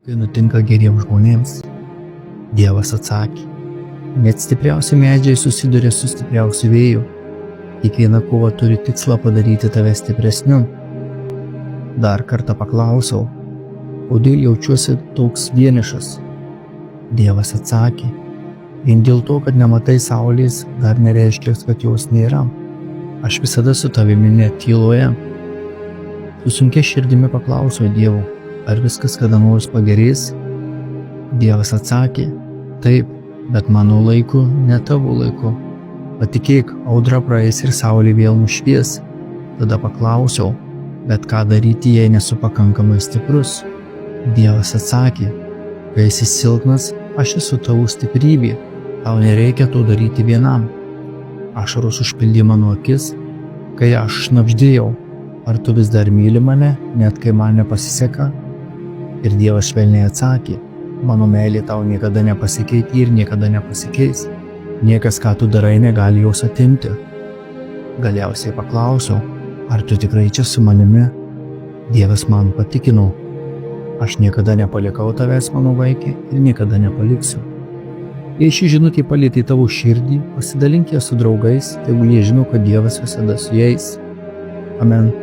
Tai nutinka geriems žmonėms. Dievas atsakė, net stipriausi medžiai susiduria su stipriausiu vėju. Kiekviena kova turi tikslą padaryti tave stipresniu. Dar kartą paklausiau, kodėl jaučiuosi toks vienišas. Dievas atsakė, vien dėl to, kad nematai saulės, dar nereiškia, kad jos nėra. Aš visada su tavimi net tyloje. Su sunkia širdimi paklausiau Dievo, ar viskas kada nors pagerės? Dievas atsakė, taip, bet mano laiku, ne tavo laiku. Patikėk, audra praeis ir saulė vėl nušvies. Tada paklausiau, bet ką daryti, jei nesu pakankamai stiprus? Dievas atsakė, kai esi silpnas, aš esu tavo stiprybė, tau nereikia to daryti vienam. Ašaros užpildė mano akis, kai aš šnabždėjau, ar tu vis dar myli mane, net kai man nepasiseka? Ir Dievas švelniai atsakė, mano meilė tau niekada nepasikeitė ir niekada nepasikeis. Niekas, ką tu darai, negali jos atimti. Galiausiai paklausiau, ar tu tikrai čia su manimi? Dievas man patikino, aš niekada nepalikau tavęs, mano vaikė, ir niekada nepaliksiu. Jei ši žinutė palietė tavo širdį, pasidalink ją su draugais, tegu jie žino, kad Dievas visada su jais. Amen.